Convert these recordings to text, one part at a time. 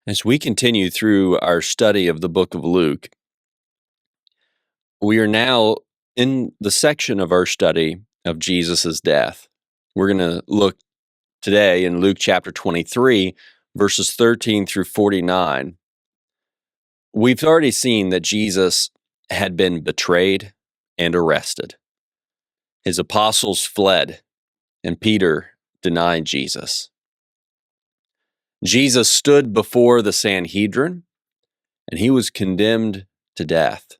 As we continue through our study of the book of Luke, we are now in the section of our study of Jesus' death. We're going to look today in Luke chapter 23, verses 13 through 49. We've already seen that Jesus had been betrayed and arrested. His apostles fled, and Peter denied Jesus. Jesus stood before the Sanhedrin, and he was condemned to death.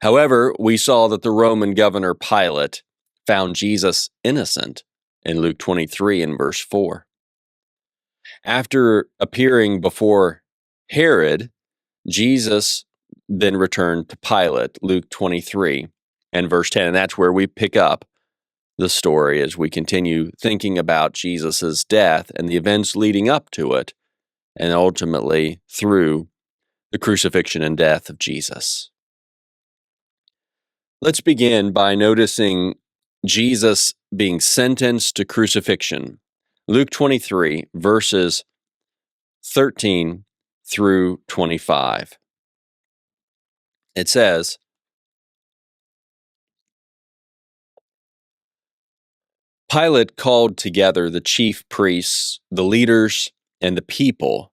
However, we saw that the Roman governor Pilate found Jesus innocent in Luke 23 and verse 4. After appearing before Herod, Jesus then returned to Pilate, Luke 23 and verse 10. And that's where we pick up the story as we continue thinking about Jesus' death and the events leading up to it, and ultimately through the crucifixion and death of Jesus. Let's begin by noticing Jesus being sentenced to crucifixion. Luke 23, verses 13 through 25. It says, Pilate called together the chief priests, the leaders, and the people,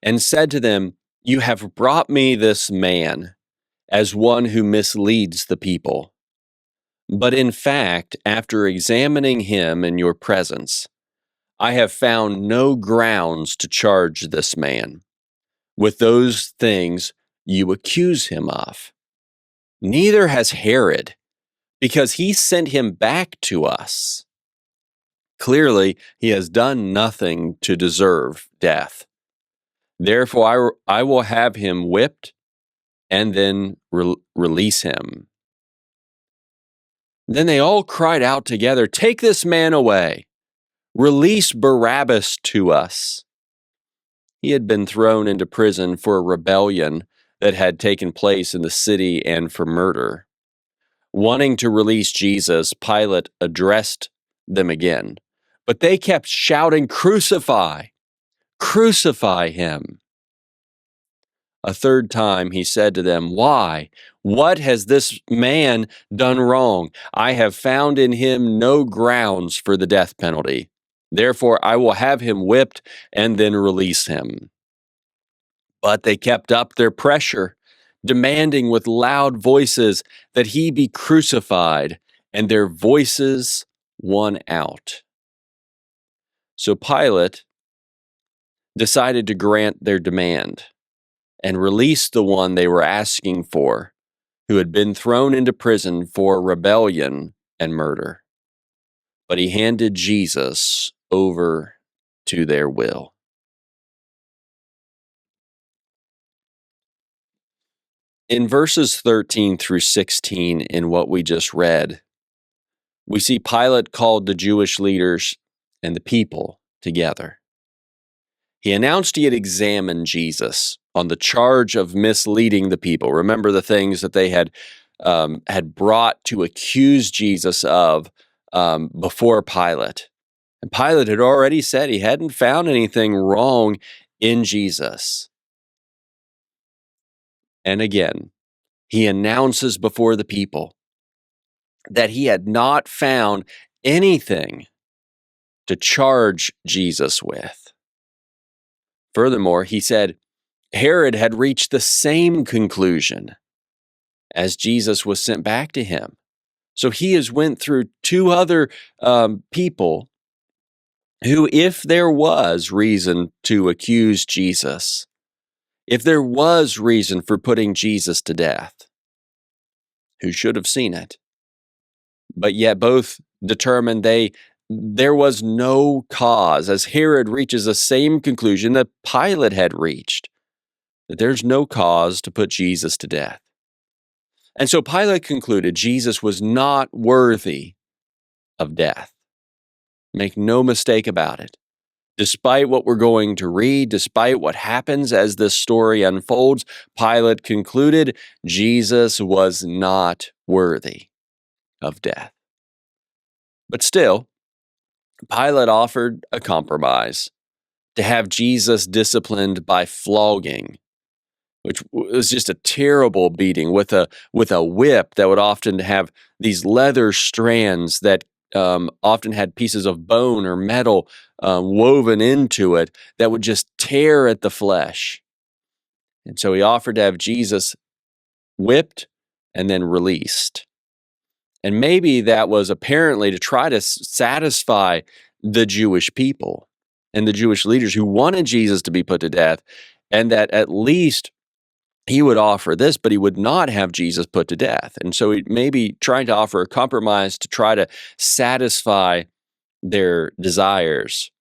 and said to them, "You have brought me this man as one who misleads the people. But in fact, after examining him in your presence, I have found no grounds to charge this man with those things you accuse him of. Neither has Herod, because he sent him back to us. Clearly, he has done nothing to deserve death. Therefore, I will have him whipped and then release him." Then they all cried out together, "Take this man away! Release Barabbas to us." He had been thrown into prison for a rebellion that had taken place in the city and for murder. Wanting to release Jesus, Pilate addressed them again, but they kept shouting, "Crucify! Crucify him!" A third time he said to them, "Why? What has this man done wrong? I have found in him no grounds for the death penalty. Therefore, I will have him whipped and then release him." But they kept up their pressure, demanding with loud voices that he be crucified, and their voices won out. So Pilate decided to grant their demand and release the one they were asking for, who had been thrown into prison for rebellion and murder. But he handed Jesus over to their will. In verses 13 through 16, in what we just read, we see Pilate called the Jewish leaders and the people together. He announced he had examined Jesus on the charge of misleading the people. Remember the things that they had brought to accuse Jesus of before Pilate. And Pilate had already said he hadn't found anything wrong in Jesus. And again, he announces before the people that he had not found anything to charge Jesus with. Furthermore, he said Herod had reached the same conclusion as Jesus was sent back to him. So he has went through two other people who, if there was reason to accuse Jesus, if there was reason for putting Jesus to death, who should have seen it, but yet both determined there was no cause, as Herod reaches the same conclusion that Pilate had reached, that there's no cause to put Jesus to death. And so Pilate concluded Jesus was not worthy of death. Make no mistake about it. Despite what we're going to read, despite what happens as this story unfolds, Pilate concluded Jesus was not worthy of death. But still, Pilate offered a compromise. to have Jesus disciplined by flogging, which was just a terrible beating with a whip that would often have these leather strands that often had pieces of bone or metal woven into it that would just tear at the flesh. And so he offered to have Jesus whipped and then released. And maybe that was apparently to try to satisfy the Jewish people and the Jewish leaders who wanted Jesus to be put to death, and that at least he would offer this, but he would not have Jesus put to death. And so he may be trying to offer a compromise to try to satisfy their desires.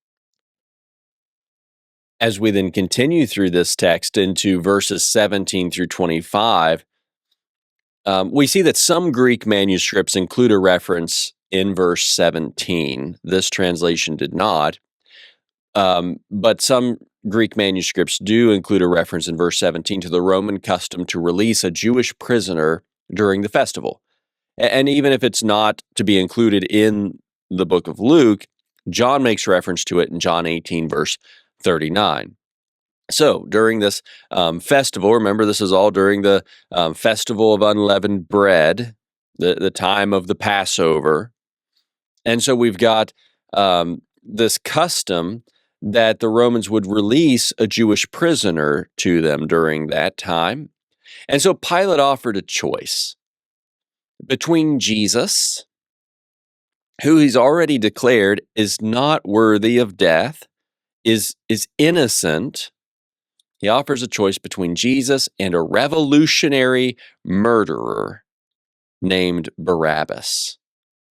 As we then continue through this text into verses 17 through 25, we see that some Greek manuscripts include a reference in verse 17. This translation did not. But some Greek manuscripts do include a reference in verse 17 to the Roman custom to release a Jewish prisoner during the festival. And even if it's not to be included in the book of Luke, John makes reference to it in John 18, verse 39. So during this festival, remember this is all during the festival of unleavened bread, the time of the Passover. And so we've got this custom that the Romans would release a Jewish prisoner to them during that time. And so Pilate offered a choice between Jesus, who he's already declared is not worthy of death, is innocent. He offers a choice between Jesus and a revolutionary murderer named Barabbas.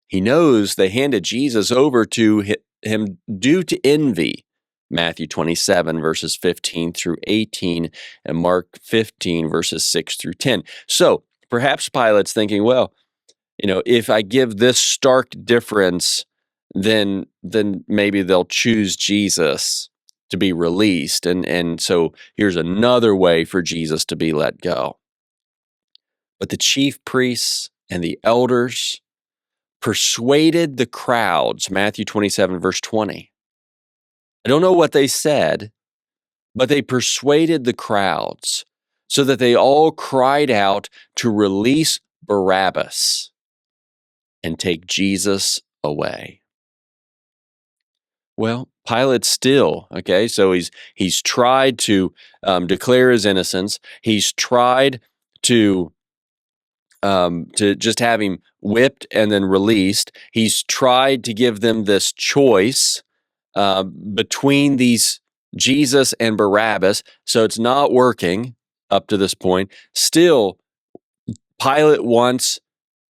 He knows they handed Jesus over to him due to envy. Matthew 27, verses 15 through 18, and Mark 15, verses 6 through 10. So perhaps Pilate's thinking, well, if I give this stark difference, then maybe they'll choose Jesus to be released. And so here's another way for Jesus to be let go. But the chief priests and the elders persuaded the crowds, Matthew 27, verse 20. I don't know what they said, but they persuaded the crowds so that they all cried out to release Barabbas and take Jesus away. Well, Pilate still, okay, so he's tried to declare his innocence. He's tried to just have him whipped and then released. He's tried to give them this choice between these Jesus and Barabbas, so it's not working up to this point. Still, Pilate wants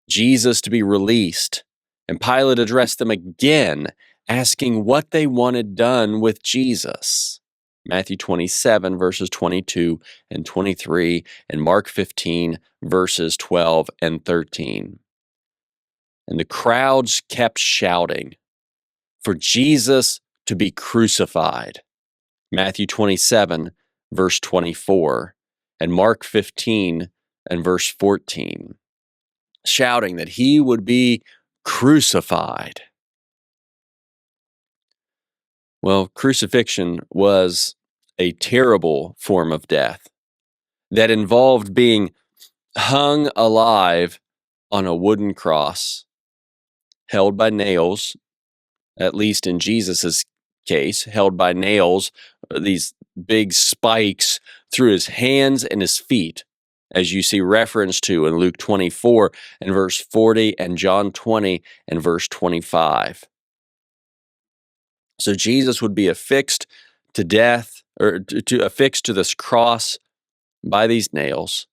Jesus to be released, and Pilate addressed them again, asking what they wanted done with Jesus. Matthew 27, verses 22 and 23, and Mark 15, verses 12 and 13. And the crowds kept shouting for Jesus to be crucified. Matthew 27, verse 24, and Mark 15 and verse 14, shouting that he would be crucified. Well, crucifixion was a terrible form of death that involved being hung alive on a wooden cross, held by nails, at least in Jesus's case, held by nails, these big spikes through his hands and his feet, as you see reference to in Luke 24 and verse 40 and John 20 and verse 25. So Jesus would be affixed to death, or affixed to this cross by these nails.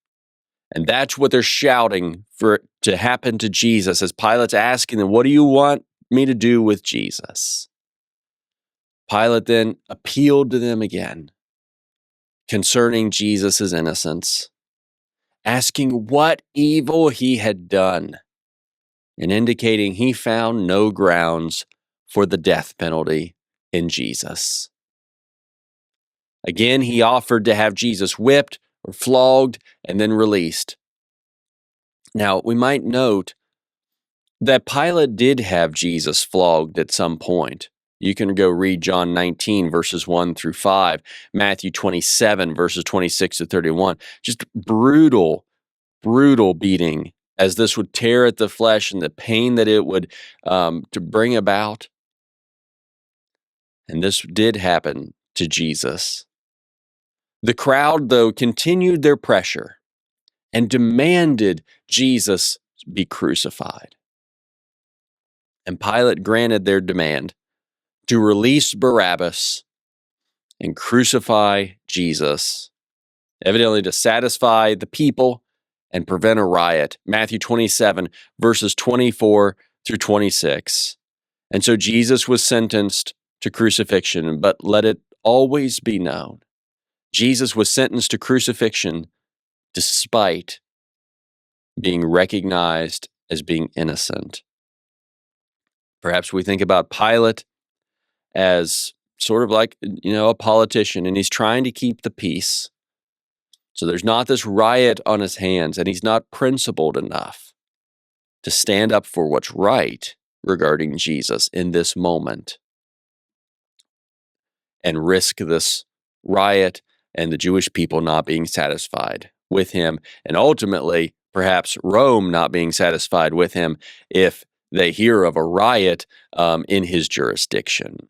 And that's what they're shouting for it to happen to Jesus, as Pilate's asking them, what do you want me to do with Jesus? Pilate then appealed to them again concerning Jesus' innocence, asking what evil he had done, and indicating he found no grounds for the death penalty in Jesus. Again, he offered to have Jesus whipped or flogged and then released. Now, we might note that Pilate did have Jesus flogged at some point You can go read John 19, verses 1 through 5, Matthew 27, verses 26 to 31. Just brutal, brutal beating as this would tear at the flesh and the pain that it would to bring about. And this did happen to Jesus. The crowd, though, continued their pressure and demanded Jesus be crucified. And Pilate granted their demand to release Barabbas and crucify Jesus, evidently to satisfy the people and prevent a riot. Matthew 27, verses 24 through 26. And so Jesus was sentenced to crucifixion, but let it always be known, Jesus was sentenced to crucifixion despite being recognized as being innocent. Perhaps we think about Pilate as sort of like, a politician, and he's trying to keep the peace. So there's not this riot on his hands, and he's not principled enough to stand up for what's right regarding Jesus in this moment and risk this riot and the Jewish people not being satisfied with him, and ultimately perhaps Rome not being satisfied with him if they hear of a riot in his jurisdiction.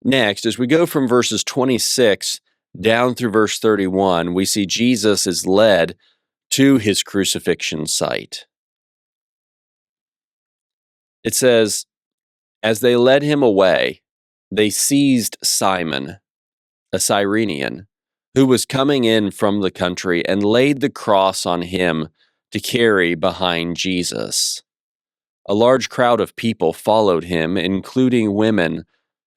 Next, as we go from verses 26 down through verse 31, we see Jesus is led to his crucifixion site. It says, as they led him away, they seized Simon, a Cyrenian, who was coming in from the country, and laid the cross on him to carry behind Jesus. A large crowd of people followed him, including women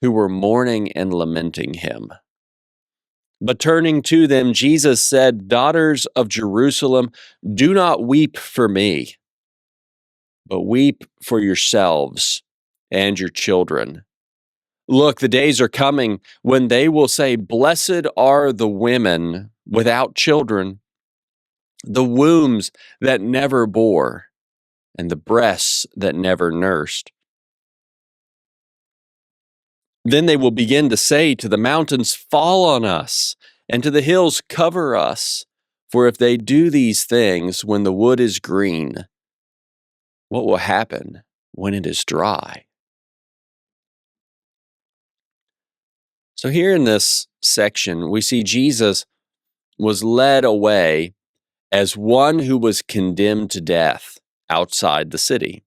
who were mourning and lamenting him. But turning to them, Jesus said, "Daughters of Jerusalem, do not weep for me, but weep for yourselves and your children. Look, the days are coming when they will say, 'Blessed are the women without children, the wombs that never bore, and the breasts that never nursed.' Then they will begin to say to the mountains, 'Fall on us,' and to the hills, 'Cover us.' For if they do these things when the wood is green, what will happen when it is dry?" So here in this section, we see Jesus was led away as one who was condemned to death outside the city.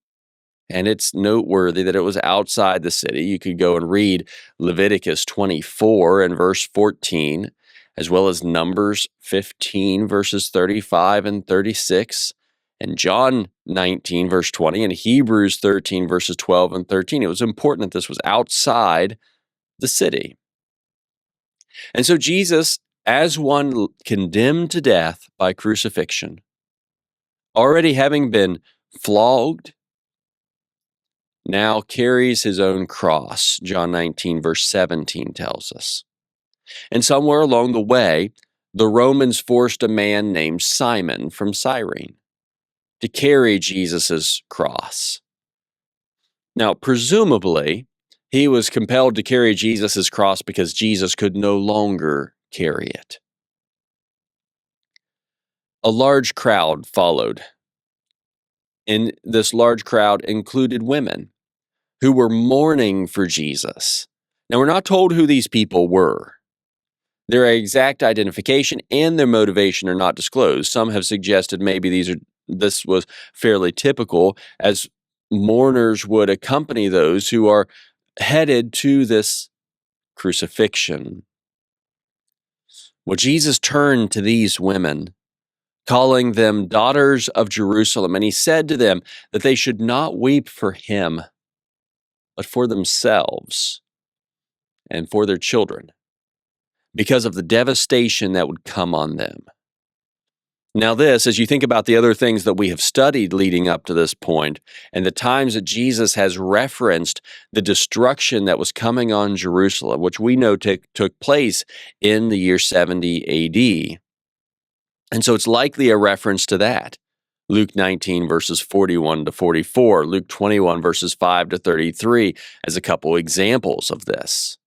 And it's noteworthy that it was outside the city. You could go and read Leviticus 24 and verse 14, as well as Numbers 15, verses 35 and 36, and John 19, verse 20, and Hebrews 13, verses 12 and 13. It was important that this was outside the city. And so Jesus, as one condemned to death by crucifixion, already having been flogged, now carries his own cross, John 19, verse 17 tells us. And somewhere along the way, the Romans forced a man named Simon from Cyrene to carry Jesus' cross. Now, presumably, he was compelled to carry Jesus' cross because Jesus could no longer carry it. A large crowd followed, and this large crowd included women who were mourning for Jesus. Now, we're not told who these people were. Their exact identification and their motivation are not disclosed. Some have suggested maybe this was fairly typical, as mourners would accompany those who are headed to this crucifixion. Well, Jesus turned to these women, calling them daughters of Jerusalem, and he said to them that they should not weep for him, but for themselves and for their children, because of the devastation that would come on them. Now this, as you think about the other things that we have studied leading up to this point, and the times that Jesus has referenced the destruction that was coming on Jerusalem, which we know took place in the year 70 AD. And so it's likely a reference to that. Luke 19, verses 41 to 44, Luke 21, verses 5 to 33, as a couple examples of this.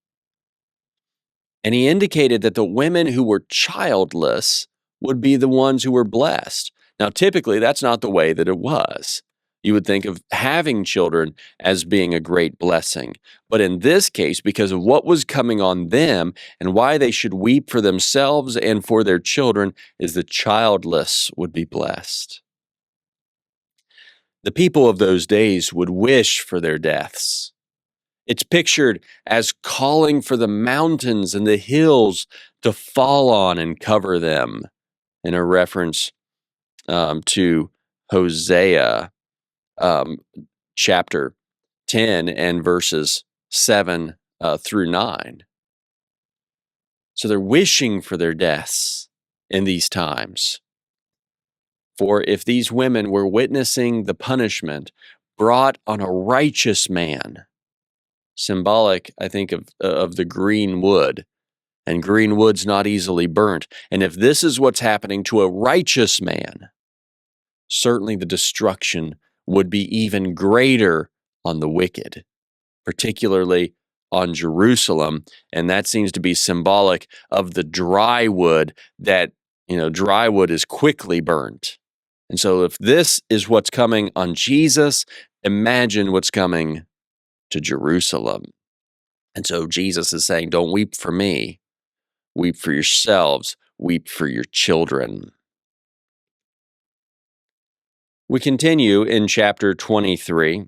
And he indicated that the women who were childless would be the ones who were blessed. Now, typically, that's not the way that it was. You would think of having children as being a great blessing. But in this case, because of what was coming on them and why they should weep for themselves and for their children, is the childless would be blessed. The people of those days would wish for their deaths. It's pictured as calling for the mountains and the hills to fall on and cover them, in a reference to Hosea chapter 10 and verses 7 through 9. So they're wishing for their deaths in these times. For if these women were witnessing the punishment brought on a righteous man, symbolic, I think, of the green wood, and green wood's not easily burnt. And if this is what's happening to a righteous man, certainly the destruction would be even greater on the wicked, particularly on Jerusalem. And that seems to be symbolic of the dry wood that, dry wood is quickly burnt. And so if this is what's coming on Jesus, imagine what's coming to Jerusalem. And so Jesus is saying, don't weep for me. Weep for yourselves. Weep for your children. We continue in chapter 23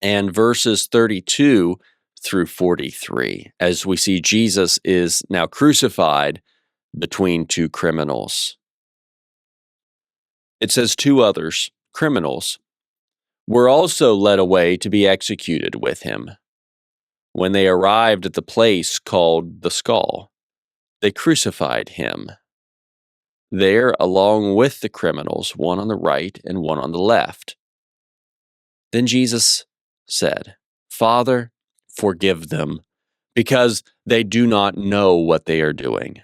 and verses 32 through 43, as we see Jesus is now crucified between two criminals. It says 2 others, criminals, were also led away to be executed with him. When they arrived at the place called the Skull, they crucified him there along with the criminals, one on the right and one on the left. Then Jesus said, Father, forgive them, because they do not know what they are doing.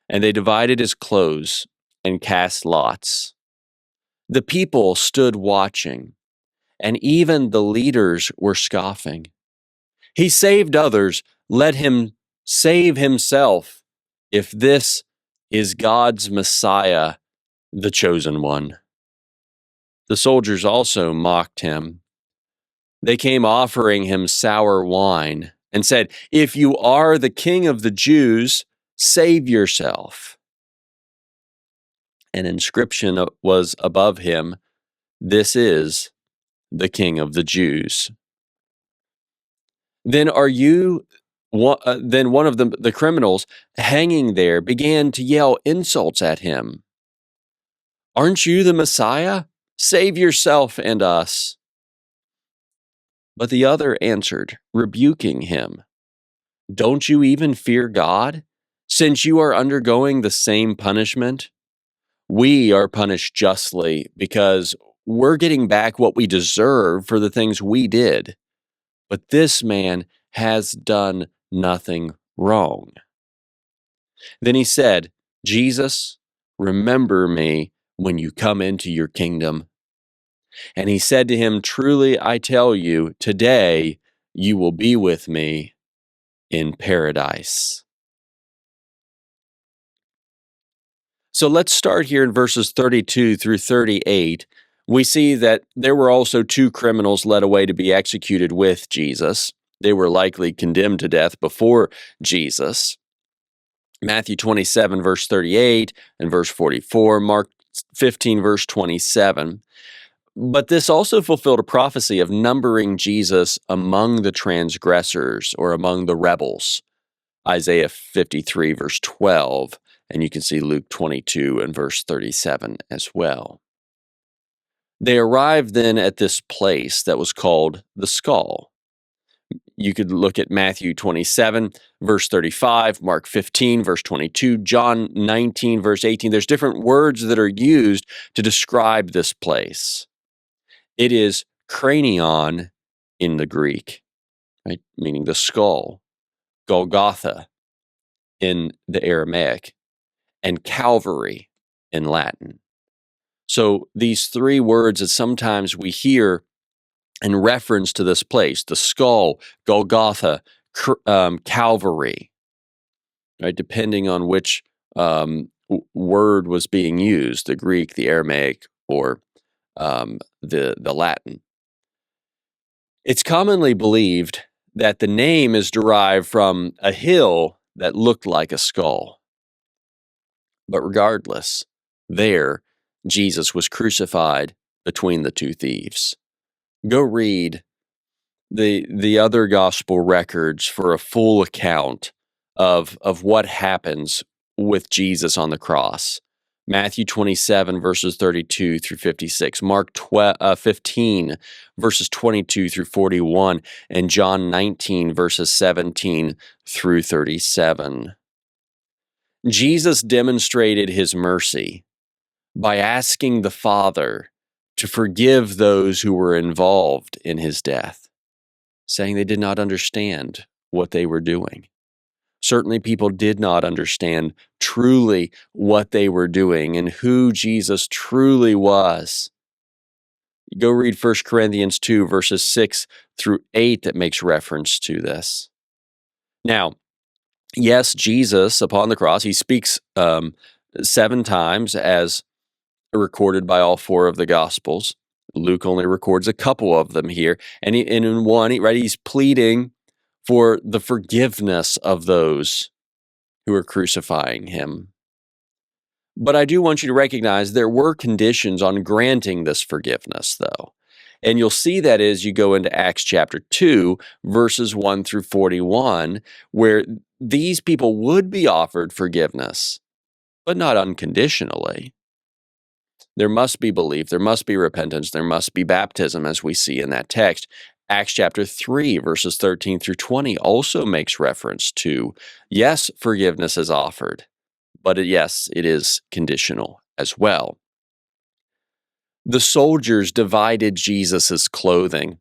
And they divided his clothes and cast lots. The people stood watching, and even the leaders were scoffing. He saved others, let him save himself, if this is God's Messiah, the chosen one. The soldiers also mocked him. They came offering him sour wine and said, If you are the king of the Jews, save yourself. An inscription was above him, This is the King of the Jews. Then one of the criminals hanging there began to yell insults at him. Aren't you the Messiah? Save yourself and us. But the other answered, rebuking him, Don't you even fear God, since you are undergoing the same punishment? We are punished justly because we're getting back what we deserve for the things we did. But this man has done nothing wrong. Then he said, Jesus, remember me when you come into your kingdom. And he said to him, Truly I tell you, today you will be with me in paradise. So let's start here in verses 32 through 38. We see that there were also 2 criminals led away to be executed with Jesus. They were likely condemned to death before Jesus. Matthew 27, verse 38 and verse 44, Mark 15, verse 27. But this also fulfilled a prophecy of numbering Jesus among the transgressors or among the rebels. Isaiah 53, verse 12. And you can see Luke 22 and verse 37 as well. They arrived then at this place that was called the Skull. You could look at Matthew 27, verse 35, Mark 15, verse 22, John 19, verse 18. There's different words that are used to describe this place. It is cranion in the Greek, right? Meaning the skull, Golgotha in the Aramaic, and Calvary in Latin. So these three words that sometimes we hear in reference to this place, the skull, Golgotha, Calvary, right? Depending on which word was being used, the Greek, the Aramaic, or the Latin. It's commonly believed that the name is derived from a hill that looked like a skull. But regardless, there, Jesus was crucified between the two thieves. Go read the other gospel records for a full account of what happens with Jesus on the cross. Matthew 27, verses 32 through 56, Mark 15, verses 22 through 41, and John 19, verses 17 through 37. Jesus demonstrated his mercy by asking the Father to forgive those who were involved in his death, saying they did not understand what they were doing. Certainly, people did not understand truly what they were doing and who Jesus truly was. Go read 1 Corinthians 2, verses 6 through 8 that makes reference to this. Now, yes, Jesus, upon the cross, he speaks 7 times as recorded by all 4 of the Gospels. Luke only records a couple of them here. And in one, he's pleading for the forgiveness of those who are crucifying him. But I do want you to recognize there were conditions on granting this forgiveness, though. And you'll see that as you go into Acts chapter 2, verses 1 through 41, where these people would be offered forgiveness, but not unconditionally. There must be belief, there must be repentance, there must be baptism, as we see in that text. Acts chapter 3, verses 13 through 20 also makes reference to, yes, forgiveness is offered, but yes, it is conditional as well. The soldiers divided Jesus' clothing,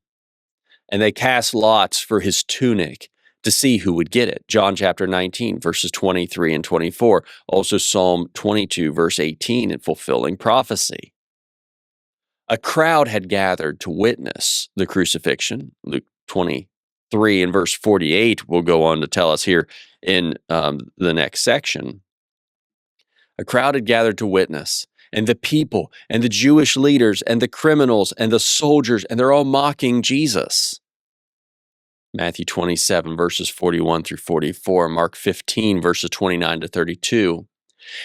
and they cast lots for his tunic to see who would get it. John chapter 19, verses 23 and 24. Also Psalm 22, verse 18, in fulfilling prophecy. A crowd had gathered to witness the crucifixion. Luke 23 and verse 48 will go on to tell us here in the next section. A crowd had gathered to witness, and the people and the Jewish leaders and the criminals and the soldiers, and they're all mocking Jesus. Matthew 27, verses 41 through 44, Mark 15, verses 29 to 32.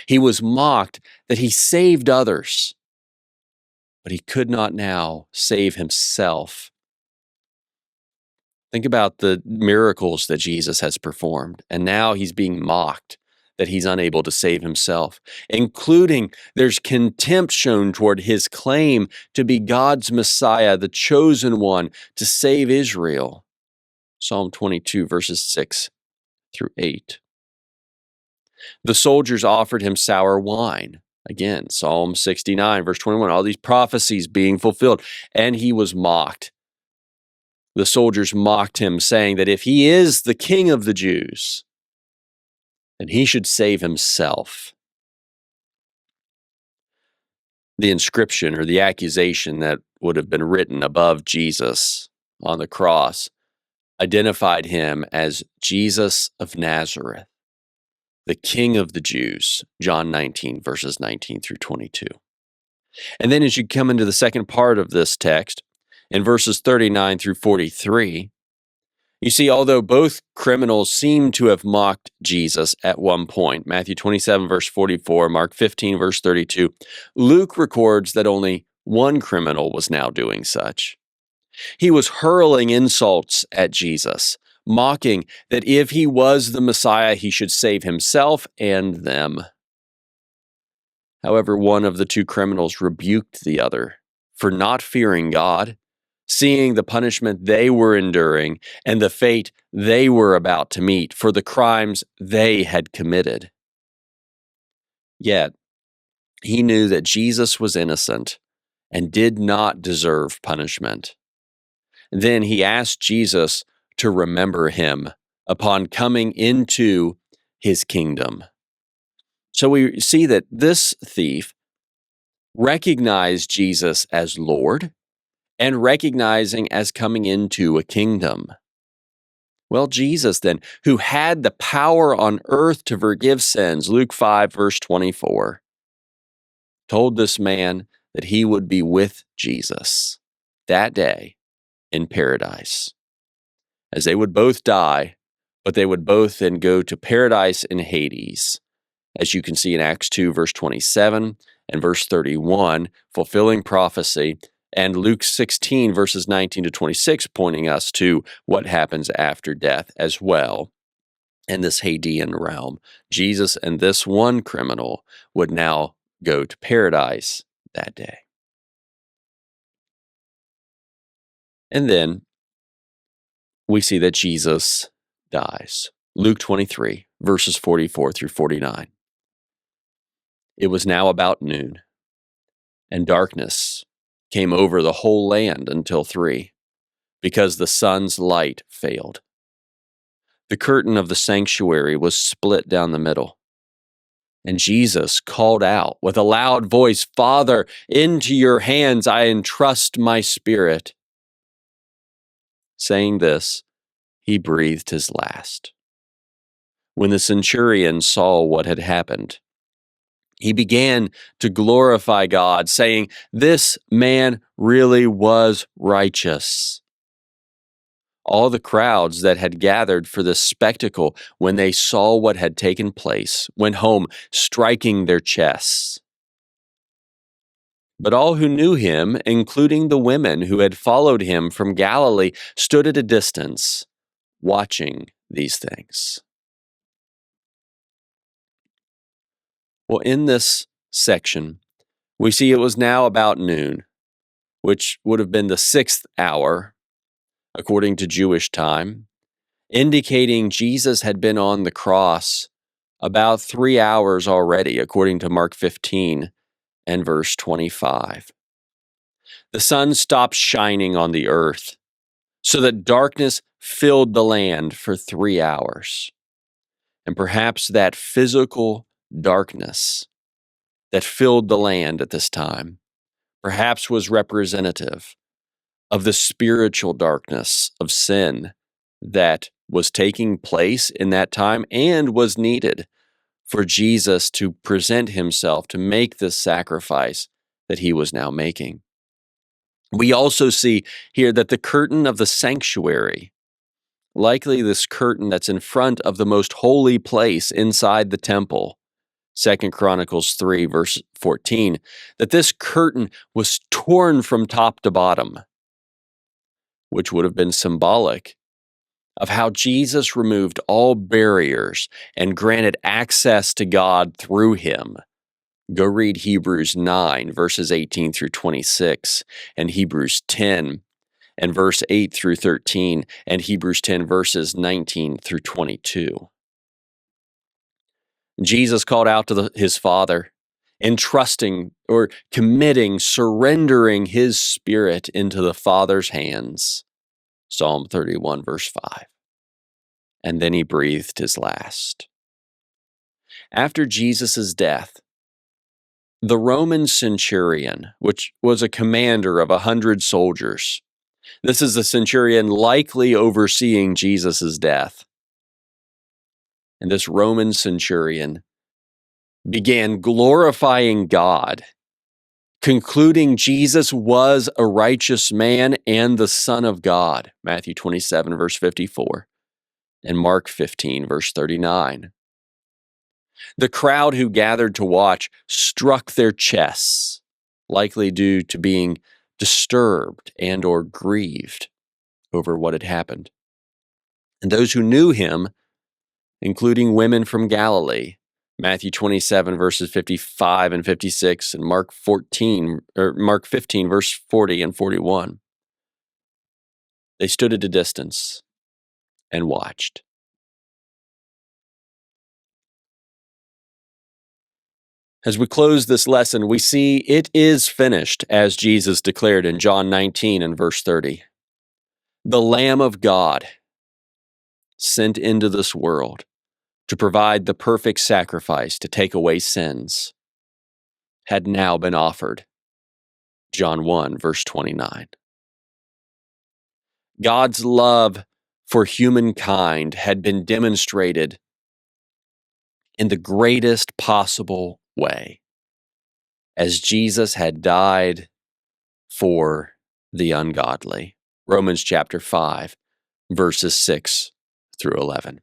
He was mocked that he saved others, but he could not now save himself. Think about the miracles that Jesus has performed, and now he's being mocked that he's unable to save himself, including there's contempt shown toward his claim to be God's Messiah, the chosen one to save Israel. Psalm 22, verses 6 through 8. The soldiers offered him sour wine. Again, Psalm 69, verse 21, all these prophecies being fulfilled, and he was mocked. The soldiers mocked him, saying that if he is the king of the Jews, then he should save himself. The inscription or the accusation that would have been written above Jesus on the cross identified him as Jesus of Nazareth, the King of the Jews, John 19, verses 19 through 22. And then as you come into the second part of this text, in verses 39 through 43, you see, although both criminals seem to have mocked Jesus at one point, Matthew 27, verse 44, Mark 15, verse 32, Luke records that only one criminal was now doing such. He was hurling insults at Jesus, mocking that if he was the Messiah, he should save himself and them. However, one of the two criminals rebuked the other for not fearing God, seeing the punishment they were enduring and the fate they were about to meet for the crimes they had committed. Yet, he knew that Jesus was innocent and did not deserve punishment. Then he asked Jesus to remember him upon coming into his kingdom. So we see that this thief recognize Jesus as Lord and recognizing as coming into a kingdom. Well, Jesus then, who had the power on earth to forgive sins, Luke 5, verse 24, told this man that he would be with Jesus that day in paradise, as they would both die, but they would both then go to paradise in Hades, as you can see in Acts 2, verse 27 and verse 31, fulfilling prophecy, and Luke 16, verses 19 to 26, pointing us to what happens after death as well in this Hadean realm. Jesus and this one criminal would now go to paradise that day. And then we see that Jesus dies. Luke 23, verses 44 through 49. It was now about noon, and darkness came over the whole land until 3, because the sun's light failed. The curtain of the sanctuary was split down the middle, and Jesus called out with a loud voice, "Father, into your hands I entrust my spirit." Saying this, he breathed his last. When the centurion saw what had happened, he began to glorify God, saying, "This man really was righteous." All the crowds that had gathered for this spectacle, when they saw what had taken place, went home striking their chests. But all who knew him, including the women who had followed him from Galilee, stood at a distance, watching these things. Well, in this section, we see it was now about noon, which would have been the 6th hour, according to Jewish time, indicating Jesus had been on the cross about 3 hours already, according to Mark 15 and verse 25. The sun stopped shining on the earth, so that darkness filled the land for 3 hours. And perhaps that physical darkness that filled the land at this time perhaps was representative of the spiritual darkness of sin that was taking place in that time and was needed for Jesus to present himself to make this sacrifice that he was now making. We also see here that the curtain of the sanctuary, likely this curtain that's in front of the most holy place inside the temple, 2 Chronicles 3, verse 14, that this curtain was torn from top to bottom, which would have been symbolic of how Jesus removed all barriers and granted access to God through him. Go read Hebrews 9, verses 18 through 26, and Hebrews 10, and verse 8 through 13, and Hebrews 10, verses 19 through 22. Jesus called out to his Father, entrusting or committing, surrendering his spirit into the Father's hands. Psalm 31, verse 5. And then he breathed his last. After Jesus' death, the Roman centurion, which was a commander of 100 soldiers, this is the centurion likely overseeing Jesus' death. And this Roman centurion began glorifying God, concluding Jesus was a righteous man and the Son of God, Matthew 27, verse 54, and Mark 15, verse 39. The crowd who gathered to watch struck their chests, likely due to being disturbed and or grieved over what had happened. And those who knew him, including women from Galilee, Matthew 27, verses 55 and 56, and Mark 15, verse 40 and 41. They stood at a distance and watched. As we close this lesson, we see it is finished, as Jesus declared in John 19 and verse 30. The Lamb of God sent into this world to provide the perfect sacrifice to take away sins. had now been offered. John 1, verse 29. God's love for humankind had been demonstrated in the greatest possible way, as Jesus had died for the ungodly. Romans chapter 5, verses 6 through 11.